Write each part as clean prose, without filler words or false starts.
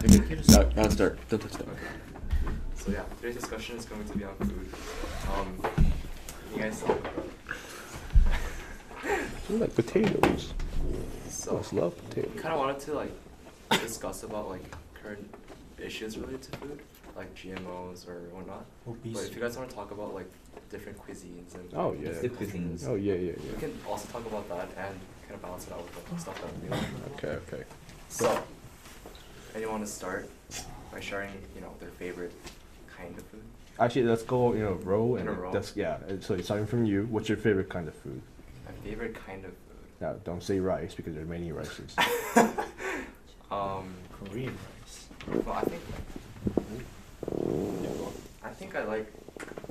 Okay, now start. Don't touch that. Okay. So yeah, today's discussion is going to be on food. You guys I like potatoes. so I just love potatoes. kind of wanted to like discuss about like current issues related to food, like GMOs or whatnot. But if you guys want to talk about like different cuisines and Oh yeah. The cuisines. Oh yeah, we can also talk about that and kind of balance it out with like stuff that we like. Okay. So, anyone want to start by sharing, their favorite kind of food? Actually, let's go in a row. In a row? So starting from you, what's your favorite kind of food? My favorite kind of food. Now, don't say rice because there are many rices. Korean rice. Well, I think I like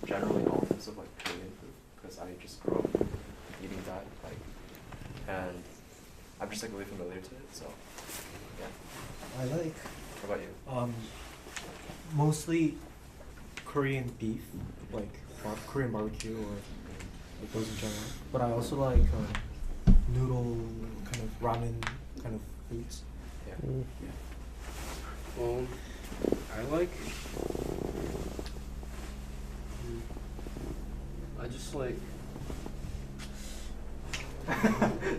generally all types of like Korean food because I just grew up eating that and I'm just like really familiar to it. So, yeah. I like What about you? mostly Korean beef, like Korean barbecue or like those in general. But I also like noodle kind of ramen kind of foods. Yeah. I like. I just like.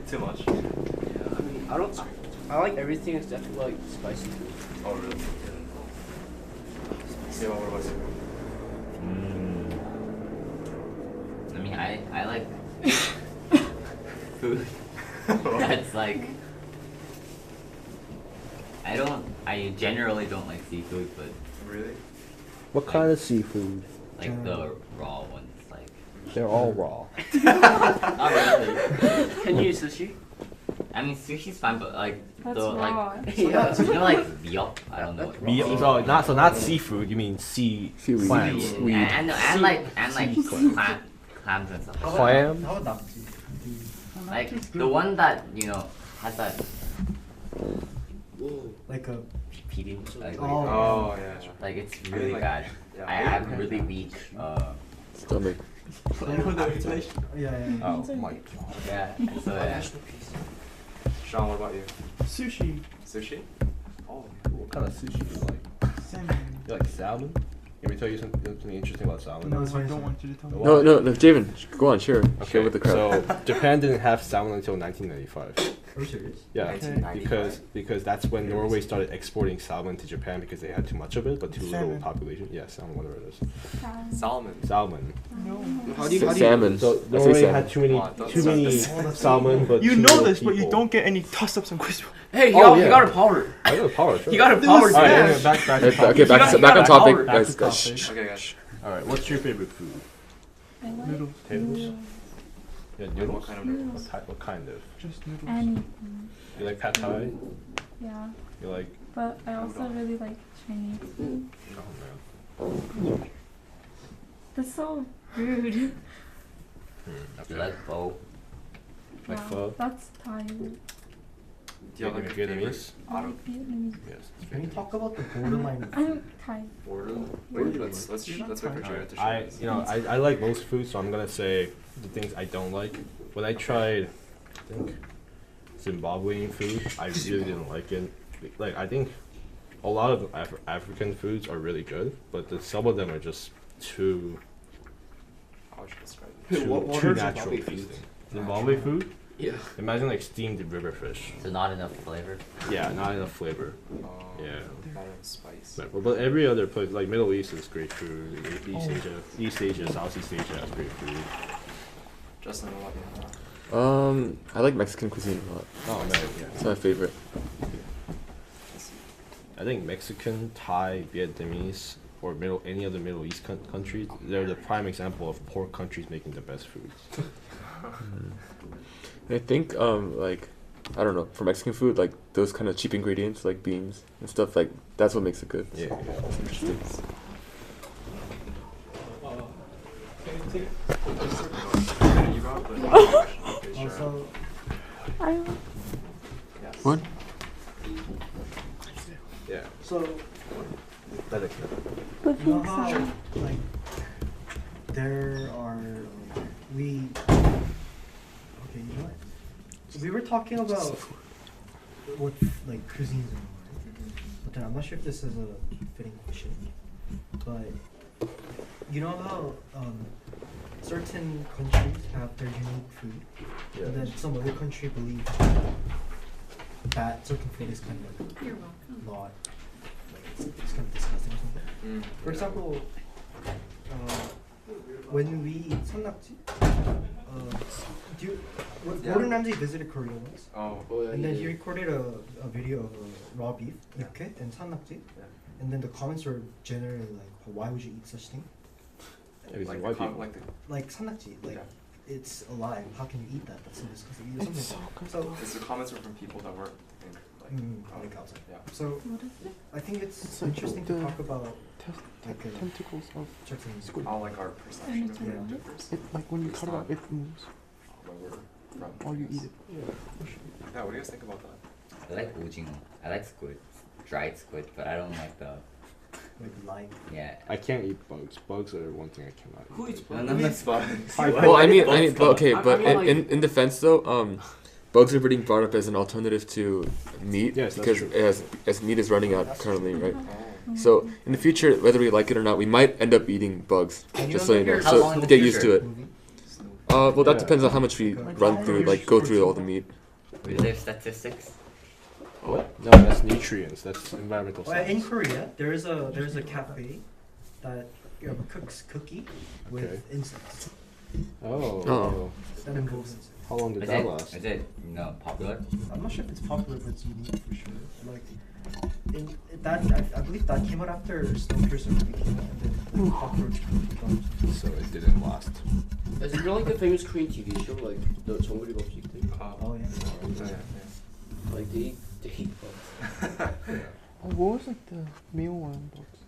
Too much. Yeah, I mean, I like everything except for like spicy food. Oh really? Yeah. What about you? I mean, I like food that's like, I generally don't like seafood, but Really? What kind of seafood? like the raw ones, like, They're all raw. not really. Can you eat sushi? I mean, sushi's fine, but like, That's the, raw. like, Yeah. like, biok? I don't know what raw is. So not seafood. You mean Seaweed. clams. Weed. And like clams and stuff. Clam? How about Like, the one that, has that like a PD, like, Oh. yeah. like it's I mean, really like, bad. yeah. I have really weak, Stomach. yeah. Oh my god. yeah, so yeah. Sean, what about you? Sushi, Sushi? Oh. What kind of sushi do you like? salmon. You like salmon? Let me tell you something interesting about salmon. No, I don't want you to tell me. No, Javen, go on, share with the crowd. So Japan didn't have salmon until 1995. Are you serious? Yeah, 1995? because that's when Norway started exporting salmon to Japan because they had too much of it, but too little Salmon. population. Yeah, salmon, whatever it is. Salmon. Salmon. No. How do you salmon? So I say Norway salmon. had too many salmon, but You too know little this, but you people. don't get any toss-ups and crisp. Hey, he got a power. I got a power. Sure. He got a Dude, power. this All right, Yeah. anyway, back to Okay, topic. back on topic, Back guys. to Guys, topic. shh. Okay, guys. All right, what's your favorite food? I like Noodles. Potatoes. Yeah, What noodles. kind of noodles? What kind of? Just noodles. anything. You like pad thai? Yeah, You like? but I also really like Chinese food. Oh man. That's so rude. You like pho? Like Yeah, pho? That's Thai. Do you have like a favorite Vietnamese? I out of like Vietnamese. Yes. Can we talk about the borderline? I'm Thai. order? Where Wait, do you let's wait for Sorry. Jared to I share. I like most food, so I'm gonna say the things I don't like. When I tried, I think Zimbabwean food, I really didn't like it. Like I think a lot of African foods are really good, but some of them are just too How would you describe it? too natural tasting. Zimbabwe food? Yeah. Imagine like steamed river fish. So not enough flavor. Yeah, not enough flavor. Yeah. Not enough spice. But every other place, like Middle East, is great food. East Asia, Southeast Asia has great food. Justin, what about you? I like Mexican cuisine a lot. Oh man, yeah. It's my favorite. I think Mexican, Thai, Vietnamese, or any other Middle East countries, they're the prime example of poor countries making the best foods. I think like I don't know, for Mexican food, like those kind of cheap ingredients like beans and stuff, like that's what makes it good. Yeah. It's interesting. You brought up the question. Okay, sure. Also, I Yes. What? Yeah. so That is the you know pizza. how like there are we okay, you know what? We were talking about what like cuisines and all, right? then I'm not sure if this is a fitting question, but you know how certain countries have their unique food, and then some other country believe that certain food is kind of You're welcome. not, like it's kind of disgusting or something. For example, when we eat samnakji, Gordon Ramsay visited Korea once, and then he recorded a video of raw beef, 육회, and samnakji, and then the comments were generally like, "Why would you eat such thing?" Like samnakji, like it's alive. How can you eat that? That's so disgusting. Or something. So the comments were from people that weren't like outside. Yeah. So What is it? I think it's interesting to talk about like tentacles of chicken. squid. How like our perception of Yeah. it differs. It like when you cut it out, it moves. Where we're from. Or you eat it. Yeah, what do you guys think about that? I like ujingo. I like squid, dried squid, but I don't like the. Like live. Yeah. I can't eat bugs. Bugs are one thing I cannot eat. Who eats No, bugs? no, that's fine. Well, I mean, but okay, I but mean, like- in defense though, bugs are being brought up as an alternative to meat Yes, that's because true. as meat is running out currently, right? Oh. So in the future, whether we like it or not, we might end up eating bugs. Can you Just so you know, remember how long in so the get used to future? it. Movie. Well, that Yeah. depends on how much we run through, like go through all the meat. We live statistics. What? No, that's nutrients. That's environmental Well, in science. Korea, there's a cafe that cooks cookie with Okay. insects. Oh. That involves insects. How long did Is that it, last? is it, popular? I'm not sure if it's popular, but it's unique for sure. Like, I believe that came out after Snowpiercer movie came out, and then the cockroach cookie. So it didn't last. Is it like the famous Korean TV show, like the 정글이 법칙 thing? Oh yeah. Like they eat bugs. Oh, what was like the mealworm bugs?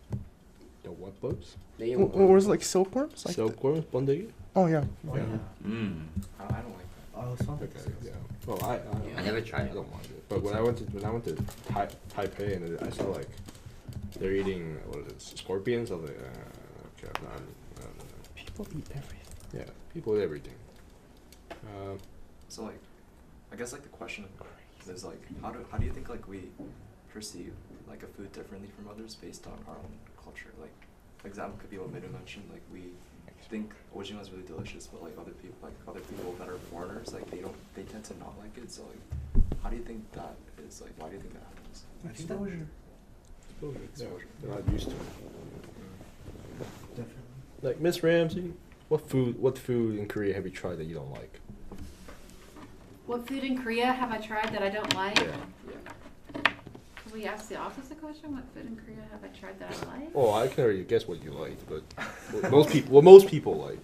The what bugs? They What was it, like silkworms? Like Silkworms, 번데기? oh yeah. Oh yeah. Mmm. I don't like that. I was found Okay, that yeah. Well, I I never tried I it. don't mind it. But when I went to Taipei and I saw like they're eating what is it, scorpions. I was like, okay, no. People eat everything. Yeah, people eat everything. So like, I guess like the question is like, how do you think like we perceive like a food differently from others based on our own culture? Like, for example, could be what Mido mentioned. Like we think ojima is really delicious, but like other people that are foreigners, like they tend to not like it. So like, how do you think that is? Like, why do you think that happens? Exposure. Yeah, they're not used to it. Definitely. Like Miss Ramsey, what food in Korea have you tried that you don't like? What food in Korea have I tried that I don't like? Yeah. Can we ask the opposite question? What food in Korea have I tried that I like? Oh, I can already guess what you liked, but most people like.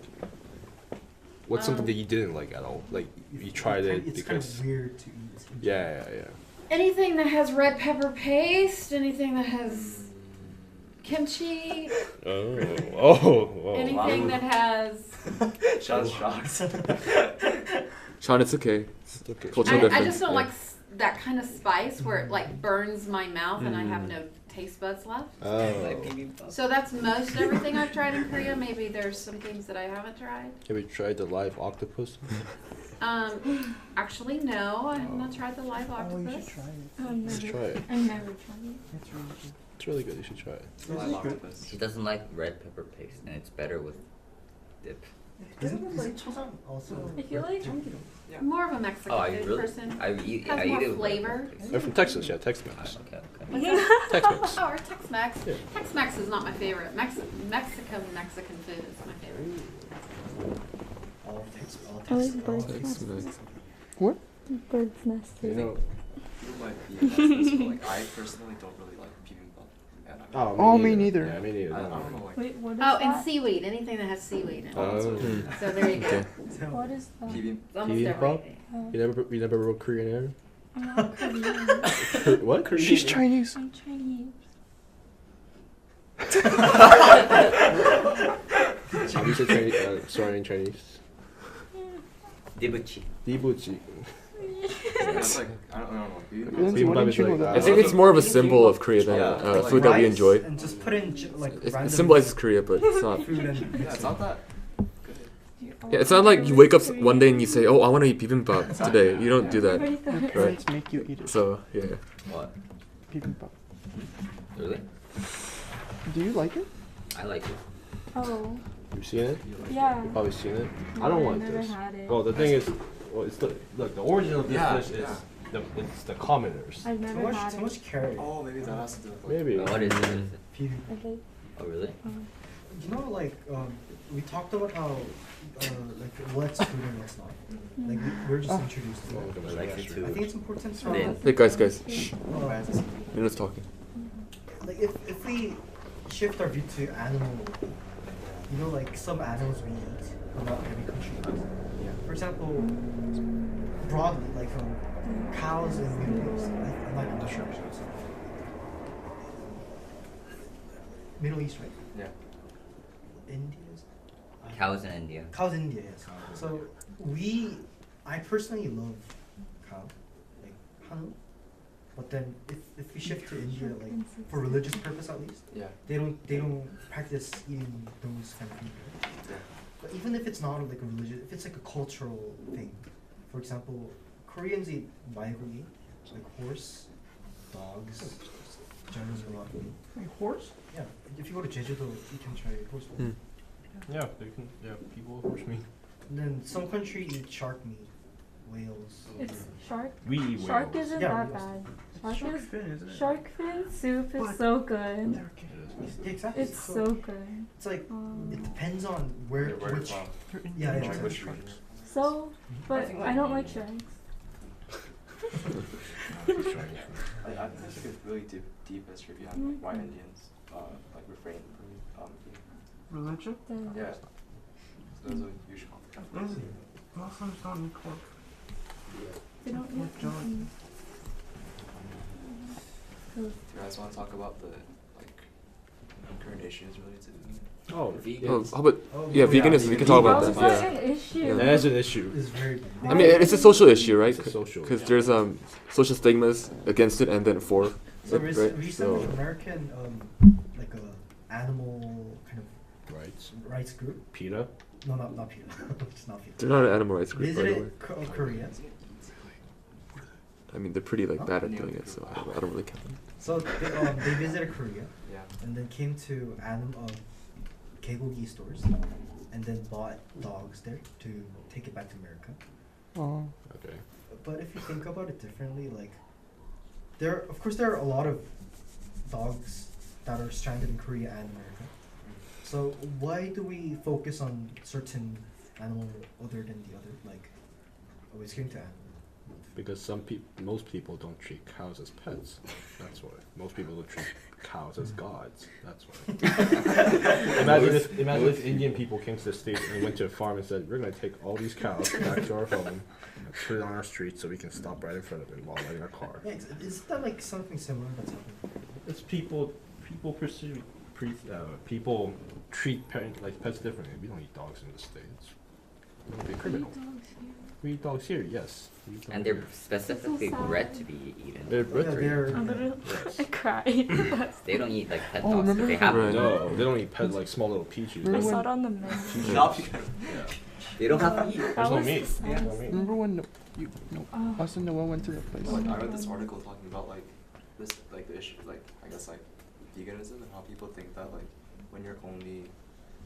What's something that you didn't like at all? Like you tried it It's because kind of weird to eat. yeah. Anything that has red pepper paste, anything that has kimchi, Oh. anything that has. Sean's shocked. Sean, it's okay. It's okay. Cultural I difference. just don't yeah. like that kind of spice where it like burns my mouth and I have no taste buds left. Oh. So that's most everything I've tried in Korea. Maybe there's some things that I haven't tried. Have you tried the live octopus? Actually, no, I have not tried the live Oh, you octopus. should try it. Oh, Let's try it. I never tried it. It's really good. It's really good. You should try it. Live octopus. He doesn't like red pepper paste, and it's better with dip. Isn't chosan also? I feel like I'm more of a Mexican Oh, are you food really? person. I eat Has I eat more it with red flavor. pepper paste. They're from Texas, yeah, Tex-Mex. Okay. Tex-Mex. Oh, or Tex-Mex. Yeah. Tex-Mex is not my favorite. Mexican food is my favorite. All Tex. I like bird's Thanks, nest. Max. What? Bird's nest. You know. You might be against this, but like I personally don't really like bibimbap. And Oh, me neither. Yeah, me neither. I don't know like Wait, what is Oh, that? and seaweed. Anything that has seaweed in it. Oh. So there you go. Okay. What is that? bibimbap. It's almost Bibimbap? everything. Oh, You never wrote Korean air? I'm not Korean. What? Korean She's air? Chinese. I'm Chinese. How do you say Chinese? Sorry in Chinese. Dibuchi. Dibuchi. It's like I don't know. Lindsay, Bibimbap. why Bibimbap didn't is you know like that? I think it's more of a symbol of Korea than Yeah, like food that we rice enjoy. And just put in like It random symbolizes Korea, but it's not. food and Yeah, it's not that good. Yeah, it's not like you wake up one day and you say, "Oh, I want to eat bibimbap today." You don't do that, Everybody thought right? Parents make you eat it. So yeah. What? Bibimbap. Really? Do you like it? I like it. Oh, You've seen it? yeah. You've probably seen it. No, I don't I've like never this. had it. Well, the thing is, well, it's the look. The origin of this Yeah, dish is it's the commoners. I've never had Too it. much carrot. Oh, maybe that has to do with like. Maybe. What is it? Pee. Okay. Oh, really? You know, like we talked about how like what's food and what's not. Like we're just introduced to it. I like it I too. think it's important to Then- Hey guys, shh. uh, Minu's talking. like if we shift our view to animal, you know, like some animals we eat, but not every country does. Yeah. For example, broadly, like cows in the Middle East. I'm not sure. Middle East, right? Yeah. India's. Cows in India. Cows in India, yes. So I personally love cow, like Hanu. But then if we shift to India, like for religious purpose at least, Yeah. they don't practice eating those kind of things. Right? Yeah. But even if it's not like a religious, if it's like a cultural thing, for example, Koreans eat widely, like horse, dogs, generally a lot of meat. Wait, horse? Yeah, if you go to Jeju-do, you can try horse meat. Hmm. Yeah, they can. Yeah, people with horse meat. And then some countries eat shark meat, whales. It's shark. We eat Shark whales. isn't Yeah, that whales. bad. Shark is fin, isn't it? shark fin soup is so good. Yeah, exactly. It's so good. It's like Um, it depends on where which. They're in Yeah, Indian yeah, Which sharks. region? So, but I don't like sharks. I think there's like a really deep history behind like, why Indians like refrain from eating. Religion? Yeah. So there's a huge conflict. Is it? Muslims don't eat pork. They don't Pork eat jelly. Do you guys want to talk about the like current issues related to meat? Oh, Oh, how about yeah, yeah, veganism? We can talk about How's that. that Yeah. an issue? Yeah. that is an issue. Is very big. I mean, it's a social issue, right? It's a social. Because there's social stigmas against it and then for So it, right? recent So American like a animal kind of Rights. rights group. PETA. No, not PETA. It's not PETA. they're not an animal rights group, by the way. Visited Korea. I mean, they're pretty like bad at doing it, so I don't really count them. So they visited Korea Yeah. and then came to 개고기 stores and then bought dogs there to take it back to America. Oh. Okay. But if you think about it differently, like of course there are a lot of dogs that are stranded in Korea and America. So why do we focus on certain animal other than the other? Like, always getting to animal. Because most people don't treat cows as pets. That's why. Most people don't treat cows as gods. That's why. imagine if Indian people came to the States and went to a farm and said, "We're gonna take all these cows back to our home and put it on our street so we can stop right in front of it while riding our car." Yeah, is that like something similar that's happening? It's people people treat like pets differently. We don't eat dogs in the States. It would be criminal. We eat dogs here, yes. We eat And dogs they're here. specifically sad. bred to be eaten. They're bred Yeah, to eat. they're I'm literally Yes. I cried. They don't eat like pet Oh, dogs, but remember they have Right. No, they don't eat pet like small little Pichus. I Remember saw it on the menu. Not because Yeah. They don't have meat. That There's no was meat. the There's no saddest meat. Remember when Oh. us and Noah went to the place? like I read this article talking about like this like the issue like I guess like veganism and how people think that like when you're only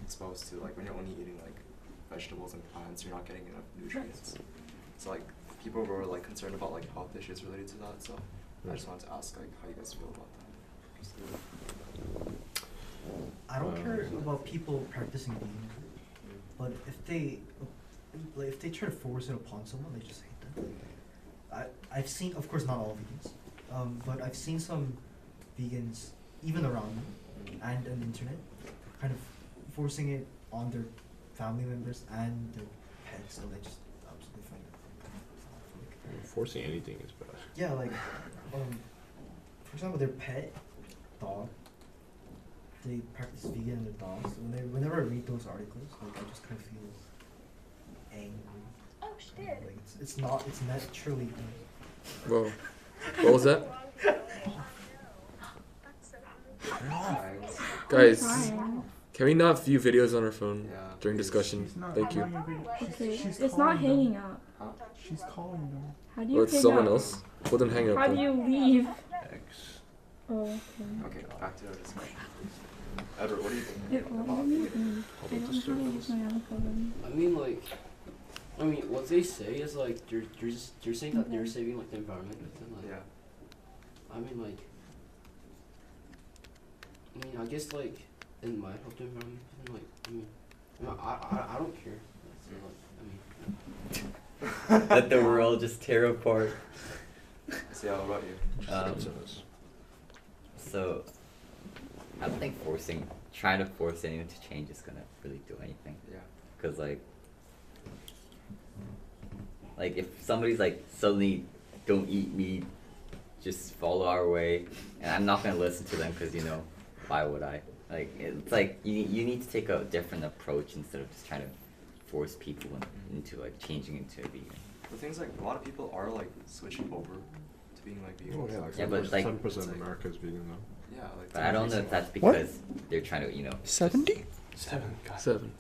exposed to like when you're only eating like vegetables and plants you're not getting enough nutrients. So like people were like concerned about like health issues related to that. So I just wanted to ask like how you guys feel about that. I don't care about people practicing veganism, but if they try to force it upon someone, they just hate them. I've seen, of course, not all vegans, but I've seen some vegans, even around me and on the internet, kind of forcing it on their family members and their pets, and I just absolutely find it. Forcing anything is bad. Yeah, like, for example, their pet dog. They practice vegan in their dogs. Whenever I read those articles, like I just kind of feel angry. Oh shit. Like it's naturally. Whoa, what was that? Guys, can we not view videos on our phone Yeah. during discussion? She's not Thank you. calling you. Okay, She's it's calling not them. hanging up. She's calling them. How do you Well, it's hang someone up? else. Well, then hang up. How do then. you leave? X. Oh, okay. Okay, back to our discussion. Edward, what do you think It about all vegan? amazing. I don't know how to use my avocado. I mean, what they say is like they're saying that they're saving like the environment, but then like Yeah. I mean, I guess like it might help the environment, but then like I don't care. So, like, Let the world just tear apart. So yeah, what about you? So, I don't think trying to force anyone to change is gonna really do anything. Yeah. Cause like if somebody's like suddenly don't eat meat, just follow our way, and I'm not gonna listen to them because why would I? Like it's like you need to take a different approach instead of just trying to force people into like changing into a vegan. The thing's like a lot of people are like switching over to being like vegan. Oh yeah, like Yeah, but, like- 7% of America is vegan now. Yeah, like. But I don't know if that's What? because they're trying to 70? 7. 70%.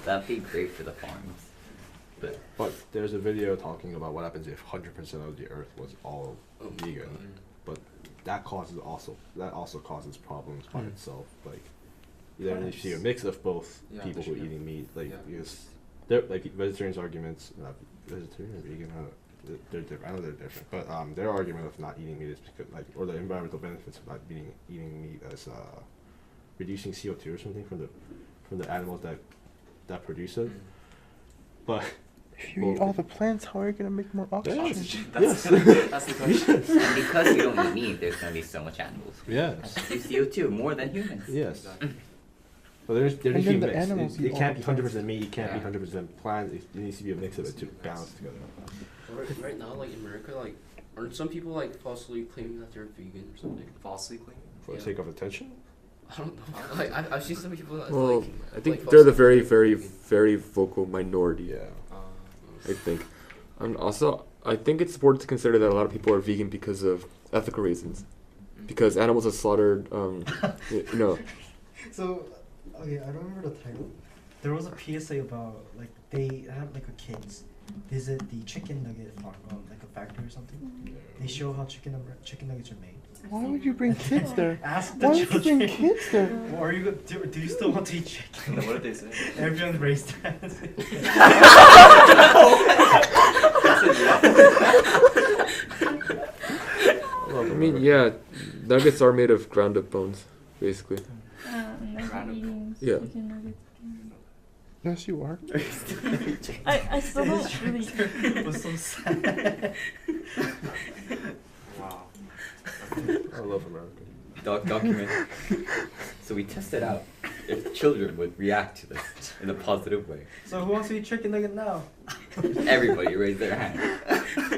That'd be great for the farms. But there's a video talking about what happens if 100% of the earth was all vegan. But that also causes problems by itself. Like you then you see a mix of both Yeah, people who are yeah. eating meat, like Yeah. because they're like vegetarians' arguments, vegetarian or vegan, they're different. I know they're different, but their argument of not eating meat is because or the environmental benefits of not eating meat as reducing CO2 or something from the animals that produce it. But If you eat all the plants, how are you gonna make more oxygen? That's the question. And because we don't eat meat, there's gonna be so much animals. yes, Produce CO2 more than humans. yes. Exactly. But there And needs to be a then the mix. animals It eat can't all be the 100% meat. It can't Yeah. be 100% plants. It needs to be a mix of it to balance together. right now, like in America, like aren't some people like falsely claiming that they're vegan or something? Falsely claiming? For the Yeah. sake of attention. I don't know. Like I've seen some people that Well, like. I think like they're the falsely very, very, vegan. very vocal minority. Yeah. I think. And also, I think it's important to consider that a lot of people are vegan because of ethical reasons. Because animals are slaughtered, So, okay, I don't remember the title. There was a PSA about like they have like a kids visit the chicken nugget farm, like a factory or something. They show how chicken nuggets are made. Why would you bring kids there? Ask the Why would you children. bring kids there? Well, are you do you still want to eat chicken? What did they say? Everyone raised their hands. I mean, yeah, nuggets are made of ground up bones, basically. Never Random. eating Yeah. chicken nuggets. Yes, you are. I still don't really. It was so sad. Wow. I love America. Document. So we tested out if children would react to this in a positive way. So who wants to eat chicken nugget now? Everybody raised their hand.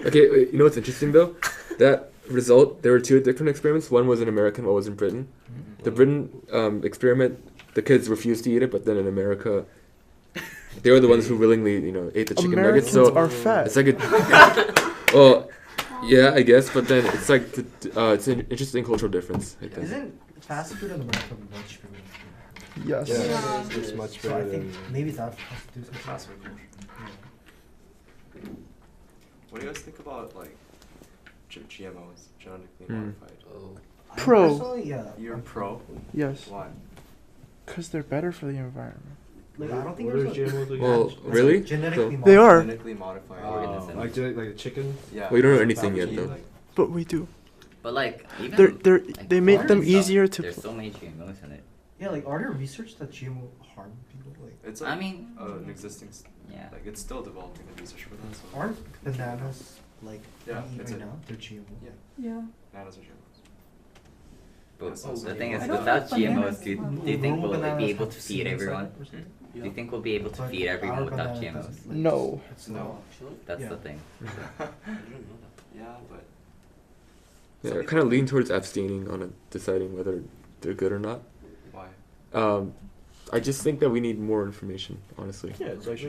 Okay, you know what's interesting though? That result, there were two different experiments. One was in America and one was in Britain. The Britain experiment, the kids refused to eat it, but then in America, they were the ones who willingly, ate the chicken Americans nuggets. So are fat. it's like well, yeah, I guess, but then it's like it's an interesting cultural difference. I think. Isn't fast food in America much cheaper than Yes. Yeah, Yeah. it's much So I better think than. maybe that has to do something. Fast food culture. What do you guys think about like GMOs, genetically modified? Oh. Pro. Personally, yeah. You're pro? Yes. Why? Because they're better for the environment. Like, I don't think What there's are a GMOs again? Well, it's really? like genetically They modified. are. Genetically modified. Organism. Like the chicken. Yeah. Well, you don't know that anything would yet, be, though. like- But we do. But like even like, They make corn them and stuff, easier to. There's so many GMOs in it. Yeah, like are there research that GMO harm people? Like It's like I mean, an existing, yeah. like it's still developing the research for that. So aren't bananas like Yeah, we eat it's right a- now? They're GMO. yeah, Yeah. bananas are GMOs. But Yeah, so the thing is, I don't without like bananas. GMOs, do you think Normal we'll bananas be able have to feed seeds everyone? inside or something? Do you think we'll be able to But feed everyone our without banana GMOs? doesn't, like, No. It's No. not. Actually, That's Yeah. the thing. I didn't know that. Yeah, but Yeah, some I kind of people- lean towards abstaining on deciding whether they're good or not. Why? I just think that we need more information, honestly. Yeah, it's like Yeah.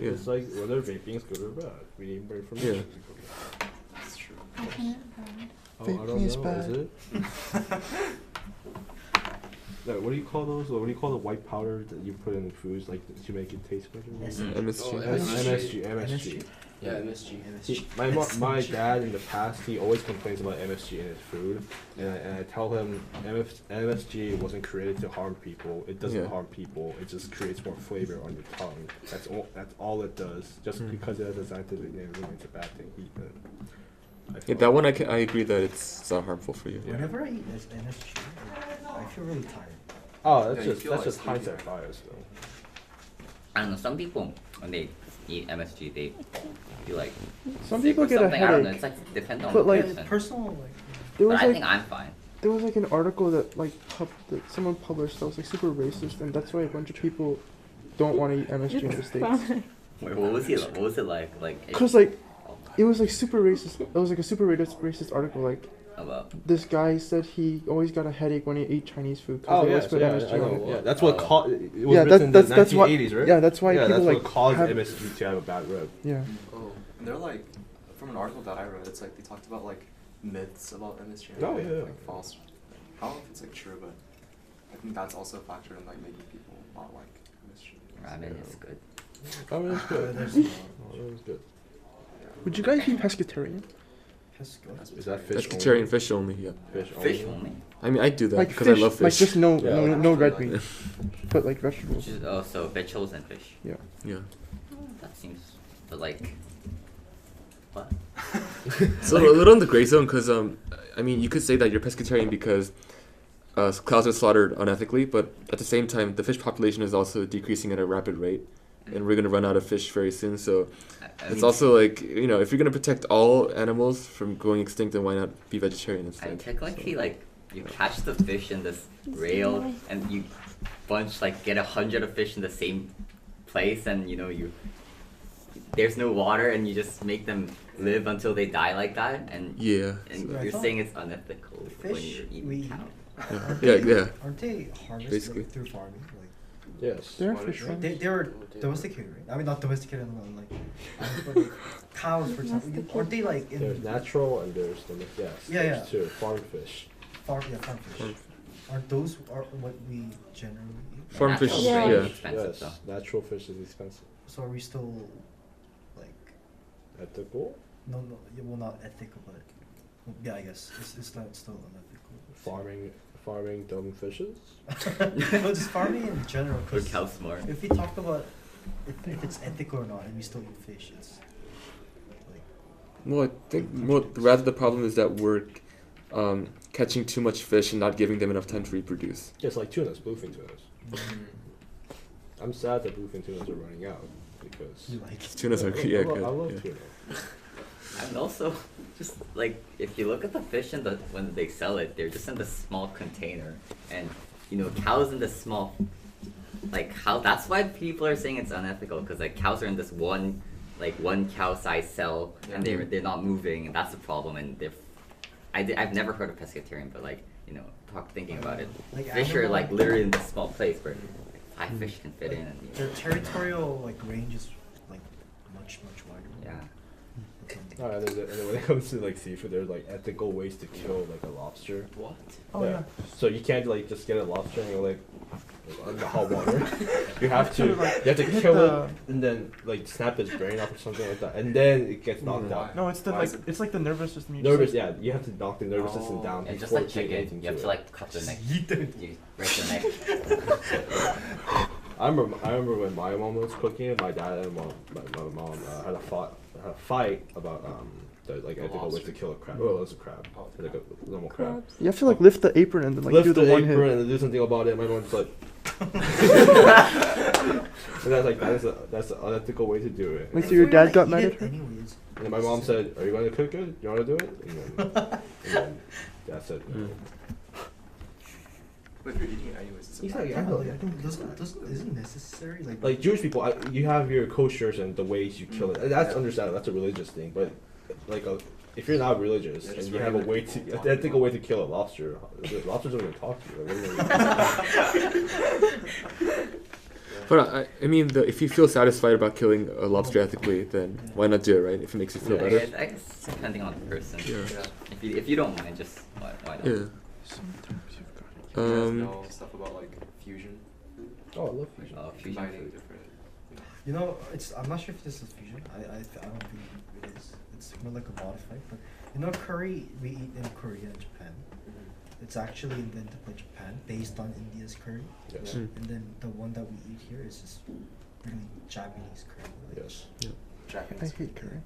whether vaping is good or bad. We need more information. Yeah. That's true. Isn't it bad? Oh, I Vaping don't is know. bad. Is it? Like, what do you call those? What do you call the white powder that you put in foods, like to make it taste better? Yes. Mm. MSG. Oh, MSG. Yeah, MSG. My dad in the past, he always complains about MSG in his food, and I tell him MSG wasn't created to harm people. It doesn't Yeah. harm people. It just creates more flavor on your tongue. That's all it does. Just because it has a scientific name doesn't mean it's a bad thing. Yeah, that one I agree that it's not harmful for you. Yeah. Whenever I eat MSG, I feel really tired. Oh, Yeah, you feel like sleepy. hindsight bias though. I don't know. Some people when they eat MSG, they feel like Some sick people or get a something. I don't know. headache. It's like depends on But, the like, person. Personal, like, There But was I like think I'm fine. there was like an article that that someone published that was like super racist, and that's why a bunch of people don't want to eat MSG in the States. Fine. Wait, what was he? What was it like? Like Cause like it was like super racist. It was like a super racist article. Like about this guy said he always got a headache when he ate Chinese food because Oh they yeah, always put MSG I on know. it. Yeah, that's what caused. It was Yeah, written in the that's why. 1980s, right? Yeah, that's why yeah, people that's like what caused have, MSG to have a bad rep. Yeah. Oh, and they're like, from an article that I read, it's like they talked about like myths about MSG. And Oh, like, yeah. like false. I don't know if it's like true, but I think that's also a factor in like making people not like MSG. ramen is good. I mean, it's good. there's It was good. Would you guys be pescatarian? Is that fish? Pescatarian fish only, yeah. Fish only. I mean, I do that Like because fish, I love fish. like just no Yeah. no red meat, but like vegetables. Just, oh, so vegetables and fish. Yeah. Yeah. That seems, but like, what? So a little in the gray zone because I mean, you could say that you're pescatarian because cows are slaughtered unethically, but at the same time, the fish population is also decreasing at a rapid rate, and we're gonna run out of fish very soon. So I it's mean, also like, you know, if you're gonna protect all animals from going extinct, then why not be vegetarian I instead? mean, technically, So- like, you catch the fish in this rail, and you get 100 of fish in the same place, and you know there's no water, and you just make them live until they die like that, and Yeah. and So I you're thought saying it's unethical when fish you're eating we- cow. Yeah. Aren't they harvested Basically. through farming? Like, Yes. They're What fish is- farms. they were domesticated, right? I mean, not domesticated, like, but like cows, for example. Aren't they like There's in natural and there's yes. Yeah, there's yeah. two farm fish. farm fish? Aren't those what we generally eat? Farm fish, Natural Yeah. is yeah. expensive, Yes, though. natural fish is expensive. So are we still like Ethical. no, yeah, well, not ethical, but yeah, I guess it's not still unethical. Farming dumb fishes. No, just farming in general. Or 'Cause cow smart. if we talk about if it's ethical or not, and we still eat fish, it's like Well, I think rather the problem is that we're catching too much fish and not giving them enough time to reproduce. Just like tunas, bluefin tunas. I'm sad that bluefin tunas are running out because you like. Tunas are I love, good. I love yeah. tuna. And also, just like if you look at the fish in when they sell it, they're just in this small container, and you know cows in this small, like how that's why people are saying it's unethical because like cows are in this one cow size cell, and they're not moving, and that's the problem. And I've never heard of pescatarian, but like you know thinking about it, Like fish are animal- like literally in this small place where 5 fish can fit in, and you know, Their territorial like range is like much wider. yeah. And then when it comes to like seafood, there's like ethical ways to kill like a lobster. What? Oh yeah. So you can't like just get a lobster and go like in the hot water. You have to hit kill the- it and then like snap its brain off or something like that, and then it gets knocked Why? out. No, it's the Why like is it- it's like the nervous system. You Nervous, just, yeah. You have to knock the nervous system Oh. down And just before like doing chicken, anything you have to it. like cut the neck. Eat them. You break the neck. I remember when my mom was cooking, my dad and my mom had a fight about the like ethical ways to kill a crab. Oh, it was a crab, like a normal crab. Crabs. You have to like lift the apron and then like Lift do the the one apron hit. and do something about it. My mom's like, and that's like that's the unethical way to do it. Like, If so your we're dad gonna got eat mad it at her? And anyways. then my mom said, "Are you going to cook it? You want to do it?" And then Dad said, "No." But if you're eating it anyways, it's He's a like, bad I Yeah, know, like, yeah. isn't necessary like Like Jewish people, you have your koshers and the ways you kill it. And that's understandable. That's a religious thing. But like, if you're not religious Yeah, and just you have a regular way to, people. an ethical way to kill a lobster, lobsters don't even talk to you. Like, what do you But I mean, if you feel satisfied about killing a lobster ethically, then why not do it, right? If it makes you feel Yeah, better. I guess depending on the person. Yeah. Yeah. If you don't mind, just why not? Yeah. Do you guys Um, know stuff about like fusion? Oh, I love fusion. Fusion Combining food. different You know, I'm not sure if this is fusion. I don't think it is. It's more like a modified. But you know, curry we eat in Korea and Japan. It's actually invented by Japan, based on India's curry. Yes. Mm. And then the one that we eat here is just really Japanese curry. Like, Yes. I Japanese. hate curry.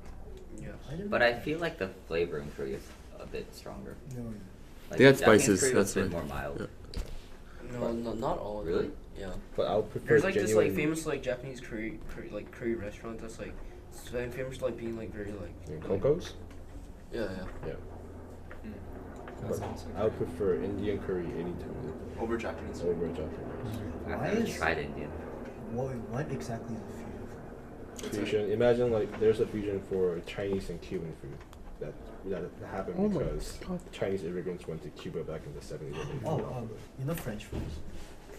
Yeah. But I feel like the flavor in Korea is a bit stronger. No, Like, They had Japanese spices, curry was that's a right. bit more mild. Yeah. No, not all of Really? it. Yeah. But I would prefer There's like this like genuine- famous like Japanese curry restaurant that's like famous for like being like very like in Coco's. yeah. Yeah. That But sounds I would prefer Indian curry anytime over Japanese. over Japanese. I've Why never is- tried Indian. what exactly is a fusion? Fusion. Imagine like there's a fusion for Chinese and Cuban food that happened Oh my because God. Chinese immigrants went to Cuba back in the 70s. and they Oh, fell off of it. you know French fries.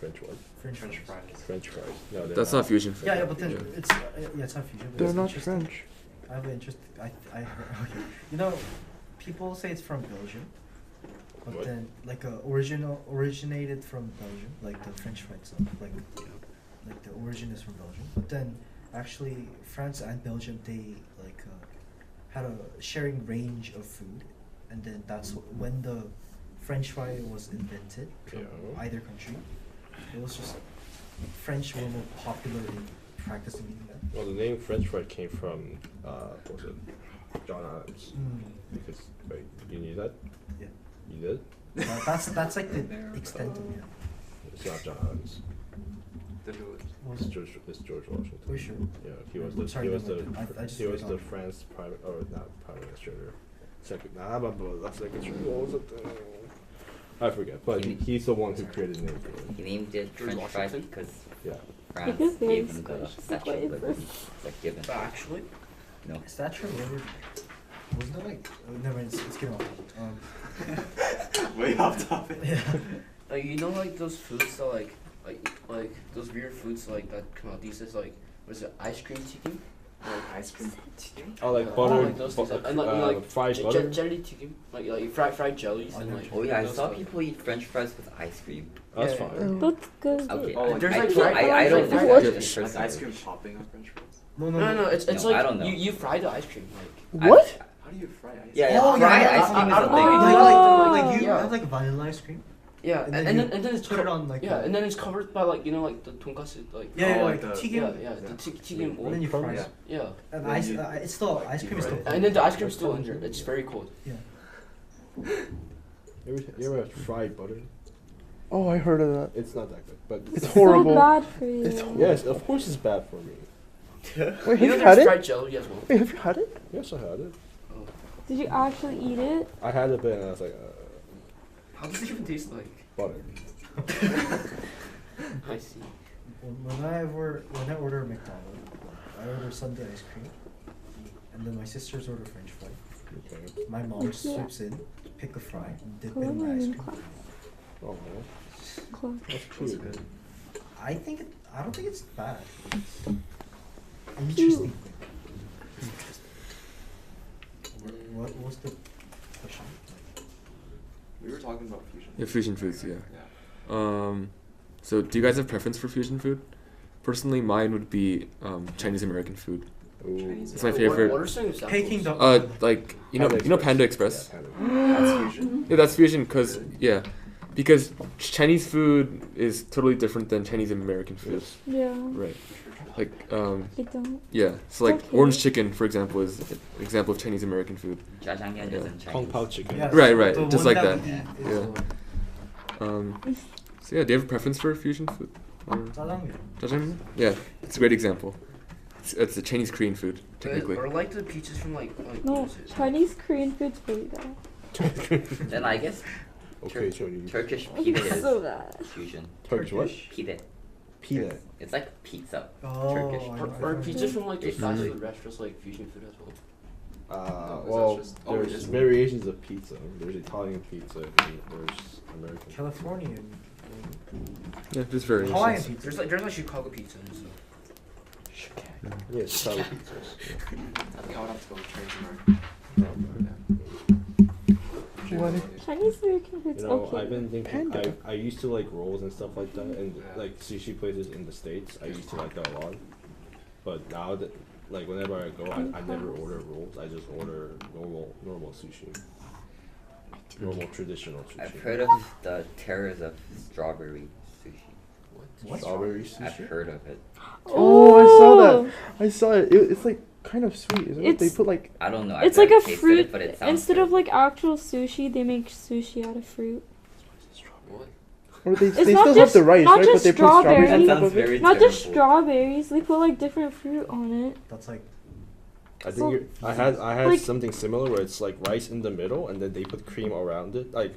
French what? French French fries. fries. French fries. No, they're That's not fusion. Yeah, but then Yeah. it's it's not fusion. But They're it's not interesting. French. I have an interest. I heard, okay. You know, people say it's from Belgium, but What? then like originated from Belgium, like the French fries stuff, like the origin is from Belgium. But then actually France and Belgium they like had a sharing range of food, and then that's when the French fry was invented from Yeah. either country. It was just French were more popular in practicing eating that. Well, the name French fry came from what was it? John Adams. Because wait, you knew that? Yeah. You did? That's like the extent of it. It's not John Adams. Then who would? Was It's George Washington. Oh, sure. Yeah, he was I'm the sorry, he was no, the no, I just he was read the on. France prime or not prime administrator. That's secretary. What was it? I forget, but he's the one who created the name for it. He named it George French fries Washington? because Yeah. France Because they're gave him the squishy, Statue of like Liberty. this. It's like given. But actually, No. Statue of Liberty. Wasn't it like? Never mind. Let's get off. Way off topic. Yeah. like you know like those foods that like those weird foods like that come out these days like was it ice cream tiki? Ice cream. Oh, like Yeah. butter, like those things, and like fried butter. jelly tiki, like fried jellies and like. Oh yeah, I those saw stuff. people eat French fries with ice cream. That's Yeah. fine. That's good. Okay, Oh, like there's I, like feel- fried- I don't fried like What? it Like personally. ice cream topping on French fries. No, it's No, I like don't know. you fry the ice cream like. What? How do you fry ice? Yeah, yeah. Oh, fried yeah, ice cream is I a don't thing. know. Like you Yeah. have like vanilla ice cream. Yeah, And and then then you and then it's put it co- on, like, yeah, a- and then it's covered by like like the tonkatsu like. Yeah, Oh, like like the- tiki. Yeah, Yeah. the tiki and And then you fry it. Yeah, And Then ice, you- it's still ice cream is fry still. it. and then the ice cream's still Like, under. It's very cold. Yeah. You ever had fried butter? Oh, I heard of that. It's not that good, but It's So horrible. bad for you. It's horrible. yes, of course it's bad for me. Wait, have You you know had there's it? fried jelly as well. Wait, have you had it? Yes, I had it. Did you actually eat it? I had it, but I was like, How does it even taste like? butter. I see. When I order McDonald's, I order Sunday ice cream, and then my sisters order French fry. Okay. My mom Yeah. swoops in, pick a fry, and dip it Hello, in the I'm ice in cream. class. Oh, Class. that's That's cute. good. I don't think it's bad. It's interesting. What was the question? We were talking about fusion. Yeah, fusion foods. Yeah. Yeah. So do you guys have preference for fusion food? Personally, mine would be Chinese American food. Ooh. Chinese- It's my What- favorite. What are some examples? Peking duck. Like Panda Express. Yeah, Panda. That's fusion. Yeah, that's fusion because Chinese food is totally different than Chinese American food. Yeah. Right. Like I don't. yeah. So like Okay. orange chicken, for example, is an example of Chinese American food. Jajangmyeon Yeah. isn't Kung Chinese. Pao chicken. Yeah, Right, so right, the just one like that. we eat is, Yeah. So yeah, do you have a preference for fusion food? jjajangmyeon. Jajangmyeon? Yeah, it's a great example. It's a Chinese Korean food technically. Or like the pizzas from like No, what is it? Chinese Korean food's pretty bad. Then I guess Okay, Jody. Turkish pita It's is so bad. Turkish fusion. what? Pita. Pita. It's like pizza. Oh, Turkish. I- Or I- pizzas from like those It's fast really- food restaurants like fusion food as well. No, is Well, that just- oh, it there's is. variations of pizza. There's Italian pizza and there's American. Californian. Yeah, just very Hawaiian interesting. pizza. There's like Chicago pizza and stuff. Yes, Italian pizzas. I think I would have to go with Chinese American. What? Chinese American food's You know, okay. I've been thinking. Panda. I used to like rolls and stuff like that, and Yeah. like sushi places in the States. I used to like that a lot. But now that like whenever I go, I never order rolls. I just order normal sushi. Normal traditional sushi. I've heard of the terrors of strawberry sushi. What? Strawberry I've sushi. heard of it. Oh, I saw that. I saw it. It's like kind of sweet, isn't it? They It's- put like I don't know. It's I've like a never tasted fruit. It, but it sounds Instead good. of like actual sushi, they make sushi out of fruit. What? or they It's still not have just- the rice, not right? But just they put strawberries on strawberry. top That of sounds it. very Not just terrible. strawberries. They put like different fruit on it. That's like I So- think I had like- something similar where it's like rice in the middle and then they put cream around it, like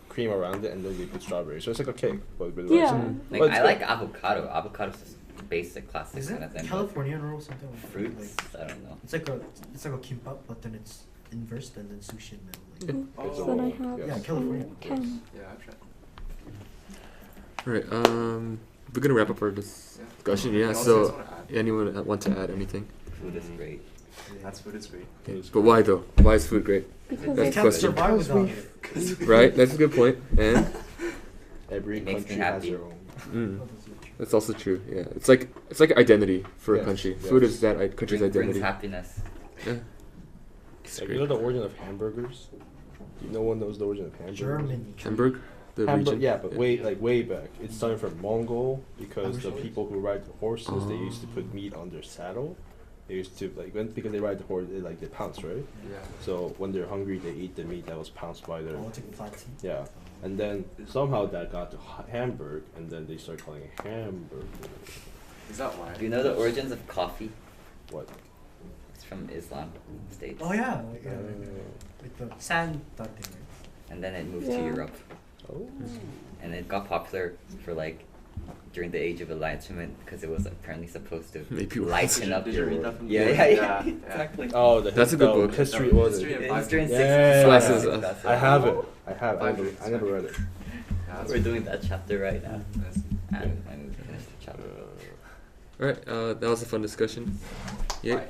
cream around it, and then they put strawberries. So it's like a cake, but with rice. Yeah. in it. Like, But it's I good. like avocado. Avocado's just basic, classic is kind it of thing. but Californian roll something like fruits, Like, I don't know. it's like a kimbap, but then it's inversed and then sushi in the middle. Like, It's So a then I roll, have yes. Yeah, California. Ken. Yeah, I've tried. Alright, we're gonna wrap up our discussion. Yeah. And also, I So, just wanna add, anyone want to add anything? Food is great. that's food is great. It's But why though? Why is food great? Because That's You the it's can't question. survive Because without it. Right? That's a good point. And Every It makes me country has happy. their own. mm, that's also true. Yeah. It's like identity for a Yes, country. yes. Food is that country's Brings identity. happiness. Yeah. It's Like, great. you know the origin of hamburgers? No one knows the origin of hamburgers. Germany. Hamburg, the Hamburg, region. yeah, but way back. It started from Mongol because the Hamburg. people who ride the horses they Oh. used to put meat on their saddle. They used to because they ride the horse, they pounce, right? Yeah. So when they're hungry, they eat the meat that was pounced by their Oh, it's like flat tea. yeah. And then somehow that got to Hamburg, and then they started calling it hamburger. Is that why? Do you know the origins of coffee? What? It's from Islam states. Oh yeah, like, Uh, like the sand that thing, right? And then it moved Yeah. to Europe. oh. And it got popular for like during the Age of Enlightenment because it was apparently supposed to Make people- lighten up Did your you read world. that from Yeah, the yeah, book? yeah, Yeah, yeah. exactly. Oh, That's a good book. History. No, What is history it? and It's during Yeah, six yeah, Classes, yeah. that's I it. have it. I have. Five minutes, I never read it. Yeah, that's We're doing that chapter right now. That's- And I'm gonna finish the chapter. Alright, that was a fun discussion. Yeah. Bye.